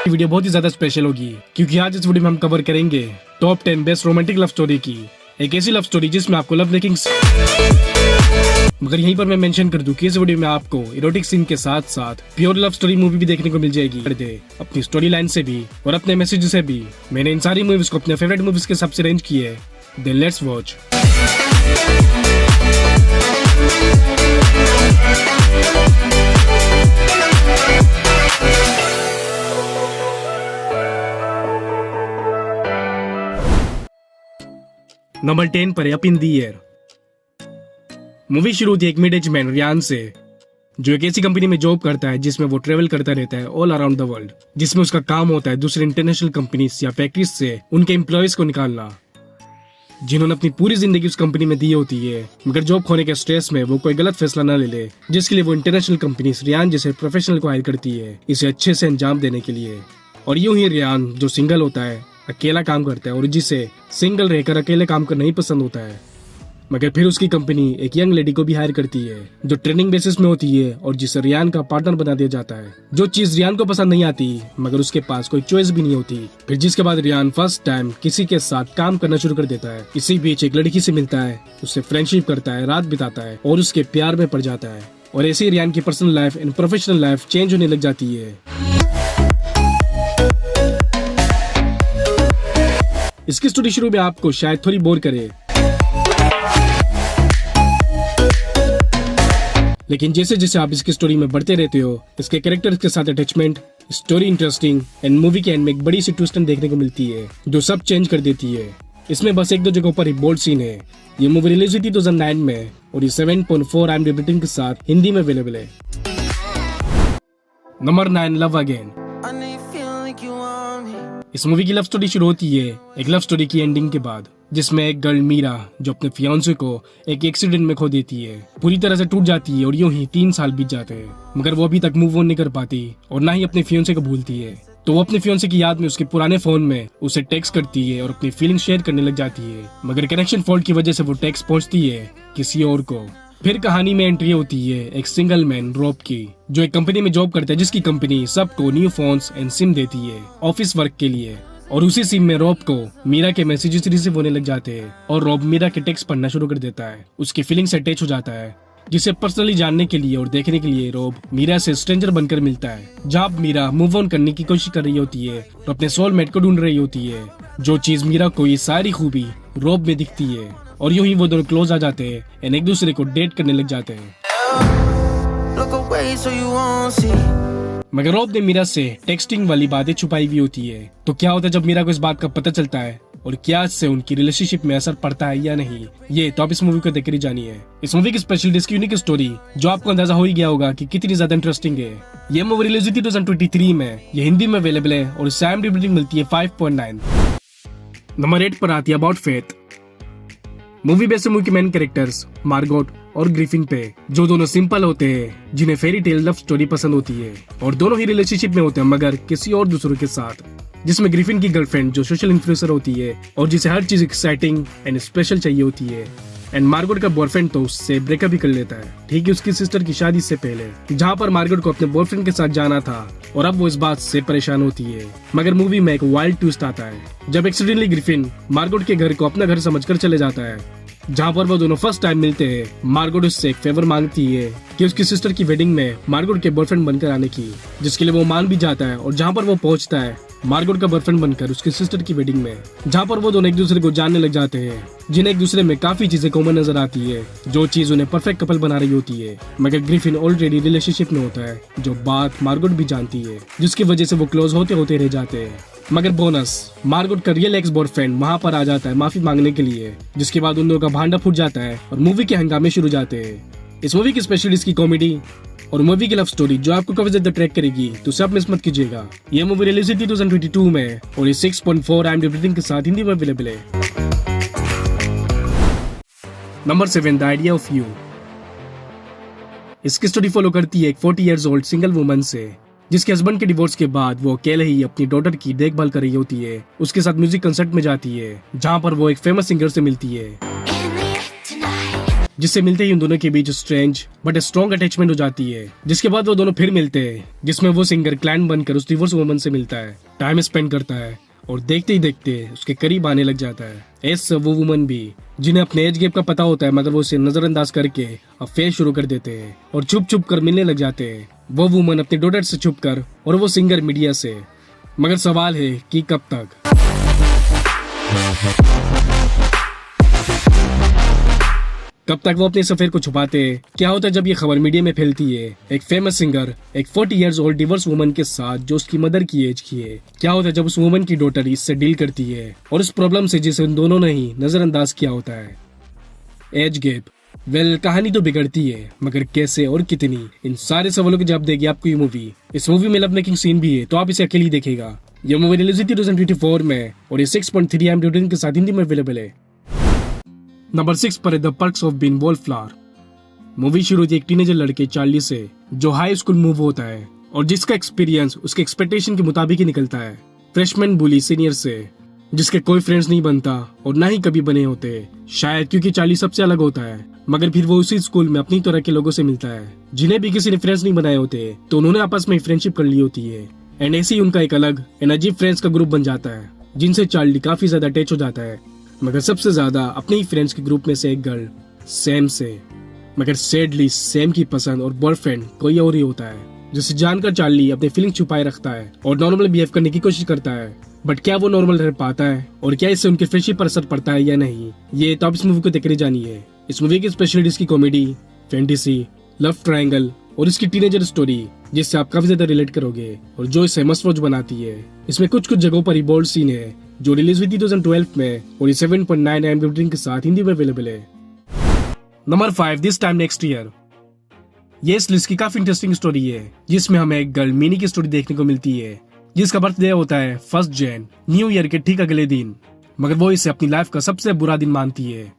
Video बहुत ही ज्यादा special होगी क्योंकि आज इस वीडियो में हम कवर करेंगे top 10 best romantic love story की। एक ऐसी लव स्टोरी जिसमें आपको लव मेकिंग, मगर यहीं पर मैं मेंशन कर दूं कि इस वीडियो में आपको इरोटिक सीन के साथ साथ प्योर लव स्टोरी मूवी भी देखने को मिल जाएगी। अपनी स्टोरी लाइन से भी और अपने मैसेज से भी मैंने इन सारी मूवीज को अपने फेवरेट मूवीज के हिसाब से रेंज की है। Then let's watch. नंबर 10 पर up in the air. Movie शुरू होती है एक मिड एज मैन रियान से, जो एक ऐसी कंपनी में जॉब करता है जिसमें वो ट्रेवल करता रहता है ऑल अराउंड द वर्ल्ड, जिसमें उसका काम होता है दूसरे इंटरनेशनल कंपनीज या फैक्ट्रीज से उनके एम्प्लॉयज को निकालना, जिन्होंने अपनी पूरी जिंदगी उस कंपनी में दी होती है। मगर जॉब खोने के स्ट्रेस में वो कोई गलत फैसला न ले ले, जिसके लिए वो इंटरनेशनल कंपनीज रियान जैसे प्रोफेशनल को हायर करती है इसे अच्छे से अंजाम देने के लिए। और यूं ही रियान जो सिंगल होता है, अकेला काम करता है और जिसे सिंगल रहकर अकेले काम करना ही पसंद होता है, मगर फिर उसकी कंपनी एक यंग लेडी को भी हायर करती है जो ट्रेनिंग बेसिस में होती है और जिसे रियान का पार्टनर बना दिया जाता है। जो चीज रियान को पसंद नहीं आती मगर उसके पास कोई चॉइस भी नहीं होती। फिर जिसके बाद रियान फर्स्ट टाइम किसी के साथ काम करना शुरू कर देता है। इसी बीच एक लड़की से मिलता है, उससे फ्रेंडशिप करता है, रात बिताता है और उसके प्यार में पड़ जाता है। और ऐसे ही रियान की personal life and professional life change होने लग जाती है। इसकी स्टोरी शुरू में आपको शायद थोड़ी बोर करे, लेकिन जैसे जैसे आप इसकी स्टोरी में बढ़ते रहते हो, इसके कैरेक्टर्स के साथ attachment, story interesting and movie के एंड में एक बड़ी सी ट्विस्ट देखने को मिलती है जो सब चेंज कर देती है। इसमें बस एक दो जगहों पर ही बोल्ड सीन है। ये मूवी रिलीज हुई थी 2009 में और ये 7.4 IMDb रेटिंग के साथ हिंदी में अवेलेबल है। Number 9 love again. इस मूवी की लव स्टोरी शुरू होती है एक लव स्टोरी की एंडिंग के बाद, जिसमें एक गर्ल मीरा जो अपने फियांसे को एक एक्सीडेंट में खो देती है, पूरी तरह से टूट जाती है और यूं ही 3 साल बीत जाते हैं, मगर वो अभी तक मूव ऑन नहीं कर पाती और ना ही अपने फियांसे को भूलती है। तो वो अपने फियांसे की याद में उसके पुराने फोन में उसे टेक्स्ट करती है और अपनी फीलिंग शेयर करने लग जाती है, मगर कनेक्शन फॉल्ट की वजह से वो टेक्स्ट पहुंचती है किसी और को। फिर कहानी में एंट्री होती है एक सिंगल मैन रॉब की, जो एक कंपनी में जॉब करता है जिसकी कंपनी सबको न्यू फोन्स एंड सिम देती है ऑफिस वर्क के लिए। और उसी सिम में रॉब को मीरा के मैसेजेस रिसीव होने लग जाते हैं और रॉब मीरा के टेक्स्ट पढ़ना शुरू कर देता है। उसकी फीलिंग से अटैच हो जाता है, जिसे पर्सनली जानने के लिए और देखने के लिए रॉब मीरा से स्ट्रेंजर बनकर मिलता है। जब मीरा मूव ऑन करने की कोशिश कर रही होती है और अपने सोलमेट को ढूंढ रही होती है, जो चीज मीरा को ये सारी खूबी रॉब में दिखती है, और यूं ही वो दोनों क्लोज आ जाते हैं एंड एक दूसरे को डेट करने लग जाते हैं। मगर रॉब ने मीरा से टेक्सटिंग वाली बातें छुपाई हुई होती है। तो क्या होता है जब मीरा को इस बात का पता चलता है और क्या इससे उनकी रिलेशनशिप में असर पड़ता है या नहीं, ये तो आप इस मूवी को देखकर ही जानिए। इस मूवी की स्पेशल इसकी यूनिक स्टोरी जो आपको अंदाजा हो ही गया होगा कि कितनी ज्यादा इंटरेस्टिंग है। ये मूवी रिलीज हुई थी 2023 में, ये हिंदी में अवेलेबल है और इससे IMDb रेटिंग मिलती है 5.9। नंबर 8 पर आती है about faith. Movie based movie के मेन कैरेक्टर्स मार्गोट और ग्रिफिन पे, जो दोनों सिंपल होते हैं, जिन्हें फेरी टेल लव स्टोरी पसंद होती है और दोनों ही रिलेशनशिप में होते हैं मगर किसी और दूसरों के साथ। जिसमें ग्रिफिन की गर्लफ्रेंड जो सोशल इन्फ्लुएंसर होती है और जिसे हर चीज एक्साइटिंग एंड स्पेशल चाहिए होती है, एंड मार्गोट का बॉयफ्रेंड तो उससे ब्रेकअप भी कर लेता है, ठीक है उसकी सिस्टर की शादी से पहले, जहाँ पर मार्गोट को अपने बॉयफ्रेंड के साथ जाना था और अब वो इस बात से परेशान होती है। मगर मूवी में एक वाइल्ड ट्विस्ट आता है जब एक्सीडेंटली ग्रिफिन मार्गोट के घर को अपना घर समझकर चले जाता है, जहाँ पर वो दोनों फर्स्ट टाइम मिलते हैं। मार्गोट उससे एक फेवर मांगती है कि उसकी सिस्टर की वेडिंग में मार्गोट के बॉयफ्रेंड बनकर आने की, जिसके लिए वो मान भी जाता है। और जहाँ पर वो पहुंचता है मार्गोट का बॉयफ्रेंड बनकर उसकी सिस्टर की वेडिंग में, जहाँ पर वो दोनों एक दूसरे को जानने लग जाते हैं, जिन्हें एक दूसरे में काफी चीजें कॉमन नजर आती है, जो चीज उन्हें परफेक्ट कपल बना रही होती है। मगर ग्रिफिन ऑलरेडी रिलेशनशिप में होता है, जो बात मार्गोट भी जानती है, जिसकी वजह से वो क्लोज होते होते रह जाते हैं। मगर बोनस, मार्गोट का रियल एक्स बॉयफ्रेंड वहाँ पर आ जाता है माफी मांगने के लिए, जिसके बाद उन दोनों का भांडा फूट जाता है और मूवी के हंगामे शुरू जाते हैं। इस मूवी की स्पेशल इसकी कॉमेडी और मूवी की लव स्टोरी जो आपको काफी ज्यादा ट्रैक करेगी, तो उसे आप मिस मत कीजिएगा। यह मूवी रिलीज हुई थी 2022 में और ये 6.4 IMDb रेटिंग के साथ हिंदी में अवेलेबल है। Number 7 the idea of you. इसकी स्टोरी फॉलो करती है एक 40 इयर्स ओल्ड सिंगल वुमन से, जिसके हस्बैंड के डिवोर्स के बाद वो अकेले ही अपनी डॉटर की देखभाल कर रही होती है। उसके साथ म्यूजिक कंसर्ट में जाती है, जहाँ पर वो एक फेमस सिंगर से मिलती है। जिससे मिलते ही उन दोनों के बीच स्ट्रेंज बट स्ट्रॉन्ग अटैचमेंट हो जाती है, जिसके बाद वो दोनों फिर मिलते हैं, जिसमें वो सिंगर क्लैन बनकर उस डिवोर्स वुमन से मिलता है, टाइम स्पेंड करता है और देखते ही देखते उसके करीब आने लग जाता है। ऐसे वो वुमन भी जिन्हें अपने एज गैप का पता होता है, मगर वो उसे नजरअंदाज करके अफेयर शुरू कर देते हैं और छुप छुप कर मिलने लग जाते हैं। वो वुमन अपने डॉटर से छुप कर और वो सिंगर मीडिया से। मगर सवाल है कि कब तक? कब तक वो अपने इस अफेयर को छुपाते हैं? क्या होता है जब ये खबर मीडिया में फैलती है एक फेमस सिंगर एक 40 इयर्स ओल्ड डिवोर्स वुमन के साथ जो उसकी मदर की एज की है? क्या होता है जब उस वुमन की डॉटर इससे डील करती है और उस प्रॉब्लम से जिसे उन दोनों ने ही नजरअंदाज किया होता है? Age gap. वेल, कहानी तो बिगड़ती है, मगर कैसे और कितनी? इन सारे सवालों के जवाब देगी आपको ये मूवी। इस मूवी में लव मेकिंग सीन भी है, तो आप इसे अकेले ही देखेगा। ये मूवी रिलीज हुई थी 2024 में और ये 6.3 IMDb रेटिंग के साथ हिंदी में अवेलेबल है। नंबर 6 पर है the perks of being wallflower. Movie शुरू होती है एक टीनेजर लड़के चार्ली से, जो हाई स्कूल मूव होता है और जिसका एक्सपीरियंस उसके एक्सपेक्टेशन के मुताबिक ही निकलता है। फ्रेशमैन बुली सीनियर से, जिसके कोई फ्रेंड्स नहीं बनता और ना ही कभी बने होते, शायद क्योंकि चार्ली सबसे अलग होता है। मगर फिर वो उसी स्कूल में अपनी तरह के लोगों से मिलता है जिन्हें भी किसी ने फ्रेंड्स नहीं बनाए होते, तो उन्होंने आपस में फ्रेंडशिप कर ली होती है। एंड ऐसे ही उनका एक अलग एंड अजीब फ्रेंड्स का ग्रुप बन जाता है, जिनसे चार्ली काफी ज्यादा अटैच हो जाता है, मगर सबसे ज्यादा अपने ही फ्रेंड्स के ग्रुप में से एक गर्ल सैम से। मगर सैडली सैम की पसंद और बॉयफ्रेंड कोई और ही होता है, जिसे जानकर चार्ली अपने फीलिंग छुपाए रखता है और नॉर्मल बिहेव करने की कोशिश करता है। बट क्या वो नॉर्मल रह पाता है और क्या इससे उनके फ्रेंडशिप पर असर पड़ता है या नहीं, ये तो आप इस मूवी को देखकर जानिए। इस मूवी की स्पेशलिटी इसकी कॉमेडी, फैंटेसी, लव ट्रायंगल और इसकी टीनेजर स्टोरी, जिससे आप काफी ज्यादा रिलेट करोगे और जो इसे मस्ट वॉच बनाती है। इसमें कुछ कुछ जगहों पर ही बोल्ड सीन है जो रिलीज हुई थी 2012 में और ये 7.9 IMDb रेटिंग के साथ हिंदी में अवेलेबल है। Number 5 this time next year. ये इस लिस्ट की काफी इंटरेस्टिंग स्टोरी है, जिसमें हमें एक गर्ल मिनी की स्टोरी देखने को मिलती है, जिसका बर्थडे होता है 1 जैन, न्यू ईयर के ठीक अगले दिन। मगर वो इसे अपनी लाइफ का सबसे बुरा दिन मानती है,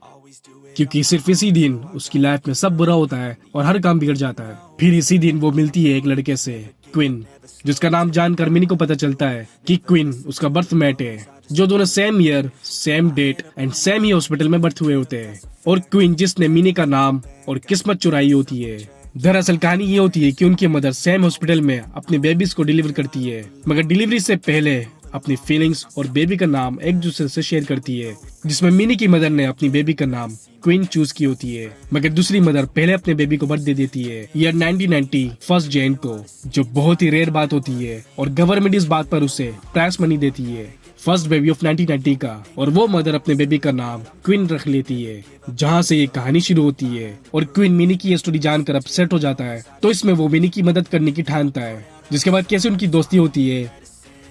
क्योंकि सिर्फ इसी दिन उसकी लाइफ में सब बुरा होता है और हर काम बिगड़ जाता है। फिर इसी दिन वो मिलती है एक लड़के से, क्विन, जिसका नाम जानकर मिनी को पता चलता है कि क्विन उसका बर्थ मेट है, जो दोनों same year, same date and same ही हॉस्पिटल में बर्थ हुए होते हैं। और क्विन जिसने मिनी का नाम और किस्मत चुराई होती है। दरअसल कहानी ये होती है कि उनकी मदर सेम हॉस्पिटल में अपने बेबीज को डिलीवर करती है, मगर डिलीवरी से पहले अपनी फीलिंग्स और बेबी का नाम एक दूसरे से शेयर करती है, जिसमें मिनी की मदर ने अपनी बेबी का नाम क्वीन चूज की होती है, मगर दूसरी मदर पहले अपने बेबी को बर्थ दे देती है ईयर 1990 1 जैन को, जो बहुत ही रेयर बात होती है और गवर्नमेंट इस बात पर उसे प्राइस मनी देती है, फर्स्ट बेबी ऑफ 1990 का। और वो मदर अपने बेबी का नाम क्वीन रख लेती है, जहाँ से ये कहानी शुरू होती है। और क्वीन मिनी की ये स्टोरी जानकर अपसेट हो जाता है, तो इसमें वो मिनी की मदद करने की ठानता है, जिसके बाद कैसे उनकी दोस्ती होती है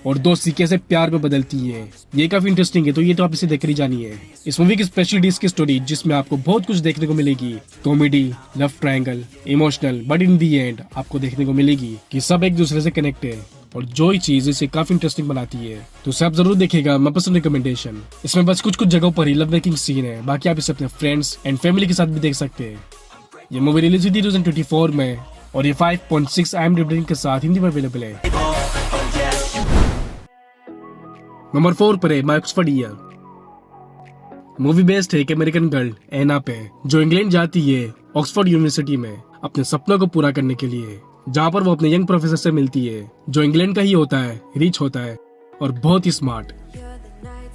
और दोस्ती कैसे प्यार में बदलती है, ये काफी इंटरेस्टिंग है, तो ये तो आप इसे देखकर ही जानिए। इस मूवी की स्पेशलिटी इसकी स्टोरी, जिसमें आपको बहुत कुछ देखने को मिलेगी, comedy, love triangle, emotional, but in the and आपको देखने को मिलेगी कि सब एक दूसरे से कनेक्ट है, और जो ही चीज इसे काफी इंटरेस्टिंग बनाती है, तो उसे आप जरूर देखिएगा। मैं पर्सनल रिकमेंडेशन। इसमें बस कुछ कुछ जगहों पर ही लव मेकिंग सीन है, बाकी आप इसे अपने फ्रेंड्स एंड फैमिली के साथ भी देख सकते हैं। ये मूवी रिलीज हुई थी 2024 में और ये 5.6 IMDb रेटिंग के साथ हिंदी में अवेलेबल है। नंबर 4 पर है my Oxford year. Movie based है एक अमेरिकन गर्ल एना पे, जो इंग्लैंड जाती है ऑक्सफोर्ड यूनिवर्सिटी में अपने सपनों को पूरा करने के लिए, जहाँ पर वो अपने यंग प्रोफेसर से मिलती है, जो इंग्लैंड का ही होता है, रिच होता है और बहुत ही स्मार्ट,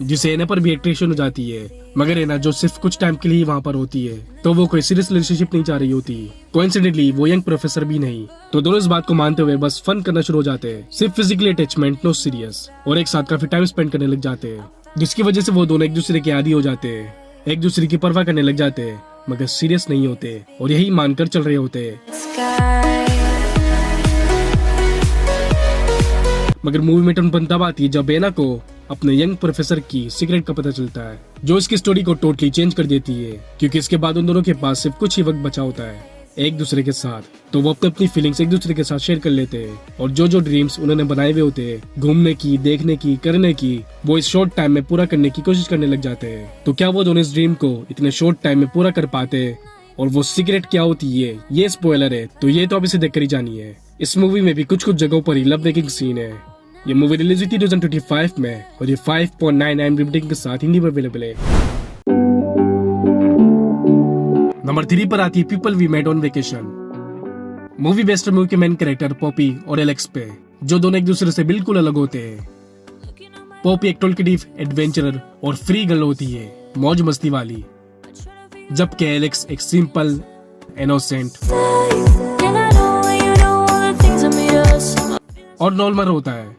जिसे एना पर भी अट्रैक्शन हो जाती है। मगर एना जो सिर्फ कुछ टाइम के लिए वहाँ पर होती है, तो वो कोई सीरियस रिलेशनशिप नहीं चाह रही होती। कोइंसिडेंटली वो यंग प्रोफेसर भी नहीं, तो दोनों इस बात को मानते हुए बस फन करना शुरू हो जाते हैं, सिर्फ फिजिकली अटैचमेंट, नो सीरियस, और एक साथ काफी टाइम स्पेंड करने लग जाते हैं, जिसकी वजह से वो दोनों एक दूसरे के आदी हो जाते हैं, एक दूसरे की परवाह करने लग जाते हैं, मगर सीरियस नहीं होते और यही मानकर चल रहे होते हैं। मगर मूवी में टर्न बनता बात है जब एना को अपने यंग प्रोफेसर की सीक्रेट का पता चलता है, जो इसकी स्टोरी को टोटली चेंज कर देती है, क्योंकि इसके बाद उन दोनों के पास सिर्फ कुछ ही वक्त बचा होता है एक दूसरे के साथ, तो वो अपनी फीलिंग्स एक दूसरे के साथ शेयर कर लेते हैं, और जो ड्रीम्स उन्होंने बनाए हुए होते हैं, घूमने की, देखने की, करने की, वो इस शॉर्ट टाइम में पूरा करने की कोशिश करने लग जाते हैं। तो क्या वो दोनों इस ड्रीम को इतने शॉर्ट टाइम में पूरा कर पाते हैं, और वो सीक्रेट क्या होती है, ये स्पॉइलर है, तो ये तो आप इसे देखकर ही जानिए। इस मूवी में भी कुछ कुछ जगहों पर ही लव मेकिंग सीन है। ये मूवी रिलीज हुई थी 2025 में और ये 5.9 IMDb रेटिंग के साथ हिंदी में अवेलेबल है। नंबर 3 पर आती है people we met on vacation. Movie based movie के मेन कैरेक्टर पॉपी और एलेक्स पे, जो दोनों एक दूसरे से बिल्कुल अलग होते हैं। पॉपी एक टॉल्केटिव, एडवेंचरर और फ्री गर्ल होती है, मौज मस्ती वाली, जबकि एलेक्स एक सिंपल, इनोसेंट और नॉर्मल होता है।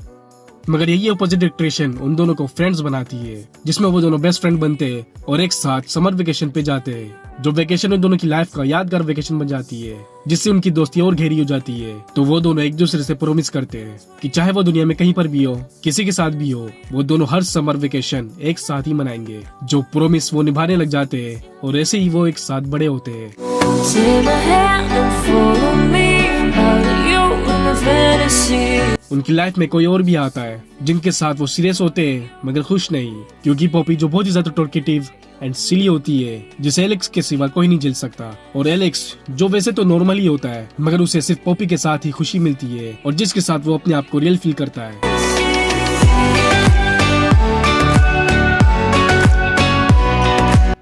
मगर यही अपोजिट डिक्टेशन उन दोनों को फ्रेंड्स बनाती है, जिसमें वो दोनों बेस्ट फ्रेंड बनते हैं और एक साथ समर वेकेशन पे जाते हैं। जो वेकेशन उन दोनों की लाइफ का यादगार वेकेशन बन जाती है, जिससे उनकी दोस्ती और गहरी हो जाती है। तो वो दोनों एक दूसरे से प्रॉमिस करते हैं कि चाहे वो दुनिया में कहीं पर भी हो, किसी के साथ भी हो, वो दोनों हर समर वेकेशन एक साथ ही मनाएंगे। जो प्रॉमिस वो निभाने लग जाते हैं और ऐसे ही वो एक साथ बड़े होते हैं। उनकी लाइफ में कोई और भी आता है जिनके साथ वो सीरियस होते हैं मगर खुश नहीं, क्योंकि पॉपी जो बहुत ही ज्यादा टॉल्केटिव एंड सिली होती है, जिसे एलेक्स के सिवा कोई नहीं झेल सकता, और एलेक्स जो वैसे तो नॉर्मल ही होता है मगर उसे सिर्फ पॉपी के साथ ही खुशी मिलती है और जिसके साथ वो अपने आप को रियल फील करता है।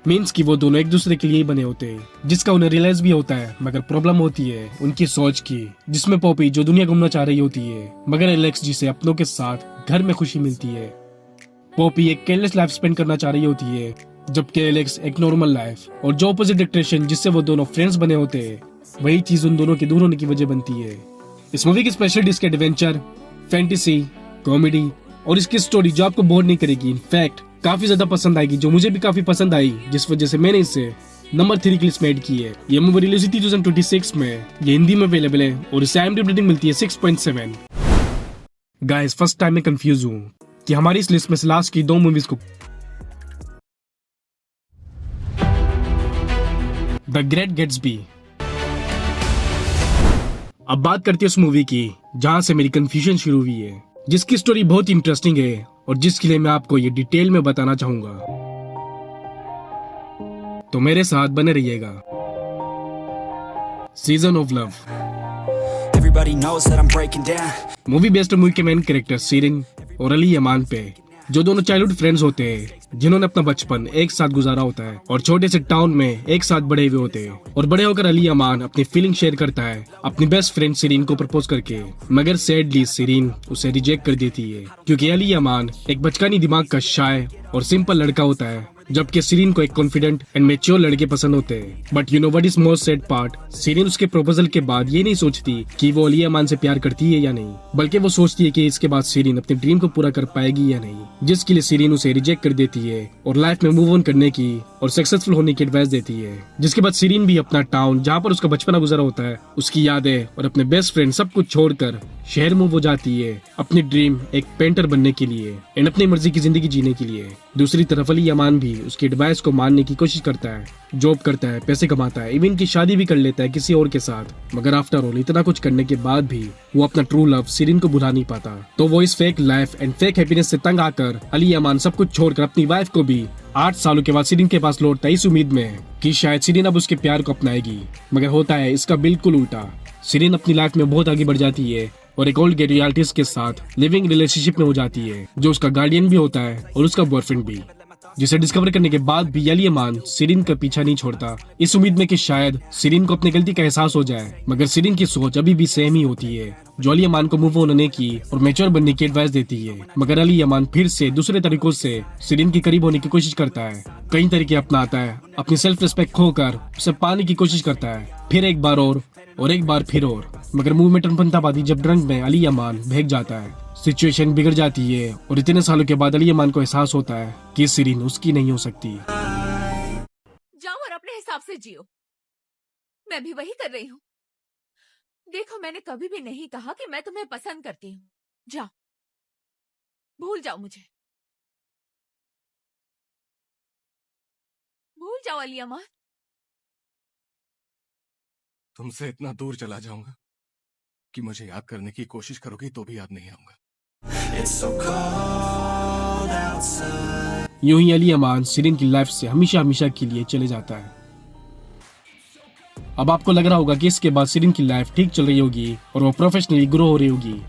मीन्स कि वो दोनों एक दूसरे के लिए बने होते हैं, जिसका उन्हें रियलाइज भी होता है। मगर प्रॉब्लम होती है उनकी सोच की, जिसमें पॉपी जो दुनिया घूमना चाह रही होती है, मगर एलेक्स जिसे अपनों के साथ घर में खुशी मिलती है। पॉपी एक केयरलेस लाइफ स्पेंड करना चाह रही होती है, जबकि एलेक्स एक नॉर्मल लाइफ। और जो अपोजिट डिक्टेशन जिससे वो दोनों फ्रेंड्स बने होते हैं, वही चीज उन दोनों के दूर होने की वजह बनती है। इस मूवी की स्पेशलिटी इसके एडवेंचर, फैंटेसी, कॉमेडी और इसकी स्टोरी जो आपको बोर नहीं करेगी, इनफैक्ट काफी ज्यादा पसंद आएगी, जो मुझे भी काफी पसंद आई, जिस वजह से मैंने इसे नंबर 3 की लिस्ट में ऐड की है। ये मूवी रिलीज हुई 2026 में, ये हिंदी में अवेलेबल है और इसे IMDb रेटिंग मिलती है 6.7। गाइस, फर्स्ट टाइम मैं कंफ्यूज हूँ कि हमारी इस लिस्ट में से लास्ट की 2 मूवीज को द ग्रेट गेट्सबी। अब बात करते हैं उस मूवी की जहां से मेरी कंफ्यूजन शुरू हुई है, जिसकी स्टोरी बहुत ही इंटरेस्टिंग है और जिसके लिए मैं आपको ये डिटेल में बताना चाहूंगा, तो मेरे साथ बने रहिएगा। Season of love. Movie based movie के मेन कैरेक्टर सीरिन और अली यमान पे, जो दोनों चाइल्डहुड फ्रेंड्स होते हैं, जिन्होंने अपना बचपन एक साथ गुजारा होता है और छोटे से टाउन में एक साथ बड़े हुए होते हैं। और बड़े होकर अली यमान अपनी फीलिंग शेयर करता है अपनी बेस्ट फ्रेंड सीरीन को प्रपोज करके, मगर सैडली सीरीन उसे रिजेक्ट कर देती है, क्योंकि अली यमान एक बचकानी दिमाग का शाय और सिंपल लड़का होता है, जबकि सीरीन को एक कॉन्फिडेंट एंड मैच्योर लड़के पसंद होते हैं। But you know what is most sad part, सीरीन उसके प्रपोजल के बाद ये नहीं सोचती कि वो अली यमान से प्यार करती है या नहीं, बल्कि वो सोचती है कि इसके बाद सीरीन अपने ड्रीम को पूरा कर पाएगी या नहीं, जिसके लिए सीरीन उसे रिजेक्ट कर देती है और लाइफ में मूव ऑन करने की और सक्सेसफुल होने की एडवाइस देती है। जिसके बाद सीरीन भी अपना टाउन जहाँ पर उसका बचपना गुजरा होता है, उसकी यादें और अपने बेस्ट फ्रेंड सब कुछ छोड़कर शहर मूव हो जाती है अपनी ड्रीम एक पेंटर बनने के लिए एंड अपनी मर्जी की जिंदगी जीने के लिए। दूसरी तरफ अली यमान भी उसकी एडवाइस को मानने की कोशिश करता है, जॉब करता है, पैसे कमाता है, इवन की शादी भी कर लेता है किसी और के साथ, मगर आफ्टर ऑल इतना कुछ करने के बाद भी वो अपना ट्रू लव सीरीन को भुला नहीं पाता। तो वो इस fake life and fake happiness से तंग आकर अली यमान सब कुछ छोड़कर अपनी वाइफ को भी 8 सालों के बाद सीरीन के पास लौटता है, इस उम्मीद में कि शायद सीरीन अब उसके प्यार को अपनाएगी। मगर होता है इसका बिल्कुल उल्टा। सीरीन अपनी लाइफ में बहुत आगे बढ़ जाती है और एक ओल्ड गेट रियलिटीज के साथ लिविंग रिलेशनशिप में हो जाती है, जो उसका गार्डियन भी होता है और उसका बॉयफ्रेंड भी, जिसे डिस्कवर करने के बाद भी अली यमान सीरीन का पीछा नहीं छोड़ता, इस उम्मीद में कि शायद सीरीन को अपनी गलती का एहसास हो जाए। मगर सीरीन की सोच अभी भी सेम ही होती है, जो अली यमान को मूव ऑन होने की और मैच्योर बनने की एडवाइस देती है। मगर अली यमान फिर से दूसरे तरीकों से सीरीन के करीब होने की कोशिश करता है, कई तरीके अपनाता है, अपनी सेल्फ रिस्पेक्ट खोकर उसे पाने की कोशिश करता है, फिर एक बार और एक बार फिर और। मगर मुंह में टनपनताबादी जब ड्रंक में अली यमान भीग जाता है, सिचुएशन बिगड़ जाती है और इतने सालों के बाद अली यमान को एहसास होता है कि सीरीन उसकी नहीं हो सकती। जाओ और अपने हिसाब से जियो, मैं भी वही कर रही हूँ। देखो, मैंने कभी भी नहीं कहा कि मैं तुम्हें पसंद करती हूँ। जाओ, भूल जाओ मुझे, भूल जाओ अली यमान। तुमसे इतना दूर चला जाऊंगा कि मुझे याद करने की कोशिश करोगी तो भी याद नहीं आऊंगा। यूं ही अली यमान सीरीन की लाइफ से हमेशा हमेशा के लिए चले जाता है। अब आपको लग रहा होगा कि इसके बाद सीरीन की लाइफ ठीक चल रही होगी और वो प्रोफेशनली ग्रो हो रही होगी,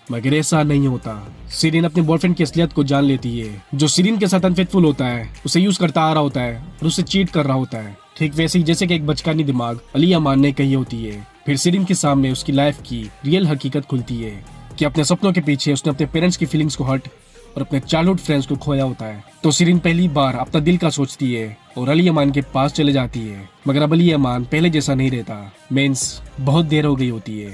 मगर ऐसा नहीं होता। सीरीन अपने बॉयफ्रेंड की असलियत को जान लेती है, जो सीरीन के साथ अनफेथफुल होता है, उसे यूज करता आ रहा होता है और उसे चीट कर रहा होता है। ठीक वैसे ही जैसे कि एक बचकानी दिमाग अली अमान ने कही होती है। फिर सीरीन के सामने उसकी लाइफ की रियल हकीकत खुलती है कि अपने सपनों के पीछे उसने अपने पेरेंट्स की फीलिंग्स को हर्ट और अपने चाइल्डहुड फ्रेंड्स को खोया होता है। तो सीरीन पहली बार अपना दिल का सोचती है और अली अमान के पास चले जाती है, मगर अब अली अमान पहले जैसा नहीं रहता। मीन्स बहुत देर हो गई होती है।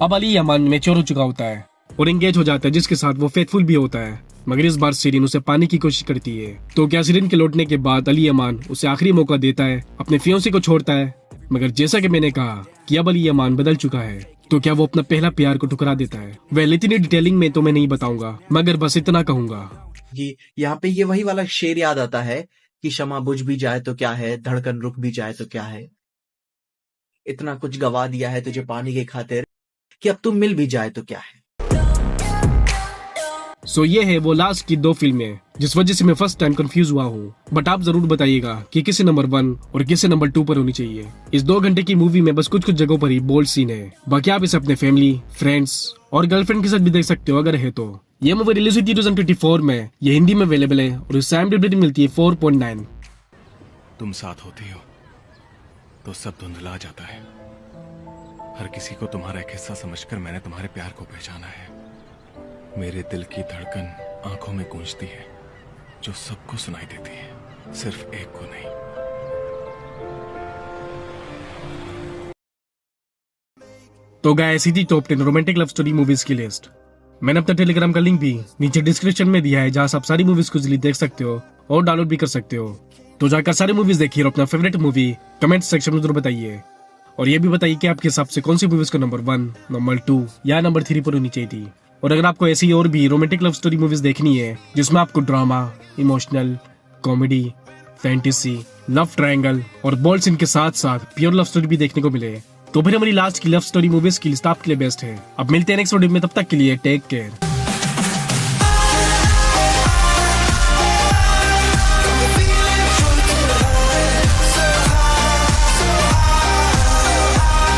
अब अली अमान मैच्योर हो चुका होता है और एंगेज हो जाता है, जिसके साथ वो फेथफुल भी होता है। मगर इस बार सीरीन उसे पाने की कोशिश करती है। तो क्या सीरीन के लौटने के बाद अली अमान उसे आखिरी मौका देता है, अपने फियोंसी को छोड़ता है? मगर जैसा कि मैंने कहा कि अब अली अमान बदल चुका है, तो क्या वो अपना पहला प्यार को ठुकरा देता है? वह इतनी डिटेलिंग में तो मैं नहीं बताऊंगा, मगर बस इतना कहूंगा ये यहाँ पे ये वही वाला शेर याद आता है कि शमा बुझ भी जाए तो क्या है, धड़कन रुक भी जाए तो क्या है। इतना कुछ गवा दिया है तुझे पाने की खातिर कि अब तुम मिल भी जाए तो क्या है। सो ये है वो लास्ट की 2 फिल्में जिस वजह से मैं फर्स्ट टाइम कंफ्यूज हुआ हूँ। बट आप जरूर बताइएगा कि किसे नंबर 1 और किसे नंबर 2 पर होनी चाहिए। इस 2 घंटे की मूवी में बस कुछ जगहों पर ही बोल्ड सीन है, बाकी आप इसे अपने फैमिली, फ्रेंड्स और गर्लफ्रेंड के साथ भी देख सकते हो अगर है तो। ये मूवी रिलीज हुई 2024 में, ये हिंदी में अवेलेबल है और इस IMDb रेटिंग मिलती है 4.9। तुम साथ होती हो तो सब धुंधला जाता है। हर किसी को तुम्हारा एक हिस्सा समझकर मैंने तुम्हारे प्यार को पहचाना है। मेरे दिल की धड़कन आंखों में गूंजती है जो सबको सुनाई देती है, सिर्फ एक को नहीं। तो गाइस, थी top 10 romantic love story movies की लिस्ट। मैंने अपना टेलीग्राम का लिंक भी नीचे डिस्क्रिप्शन में दिया है, जहां से आप सारी मूवीज को इजीली देख सकते हो और डाउनलोड भी कर सकते हो। तो जाकर सारी मूवीज देखिए और अपना फेवरेट मूवी कमेंट सेक्शन में जरूर बताइए। और ये भी बताइए कि आपके हिसाब से कौन सी मूवीज को नंबर 1, नंबर 2 या नंबर 3 पर होनी चाहिए थी। और अगर आपको ऐसी और भी रोमांटिक लव स्टोरी मूवीज देखनी है जिसमें आपको drama, emotional, comedy, fantasy, love triangle और बोल्ड सीन के साथ साथ प्योर लव स्टोरी भी देखने को मिले, तो फिर हमारी लास्ट की लव स्टोरी मूवीज की लिस्ट आपके लिए बेस्ट है। अब मिलते हैं नेक्स्ट वीडियो में, तब तक के लिए टेक केयर।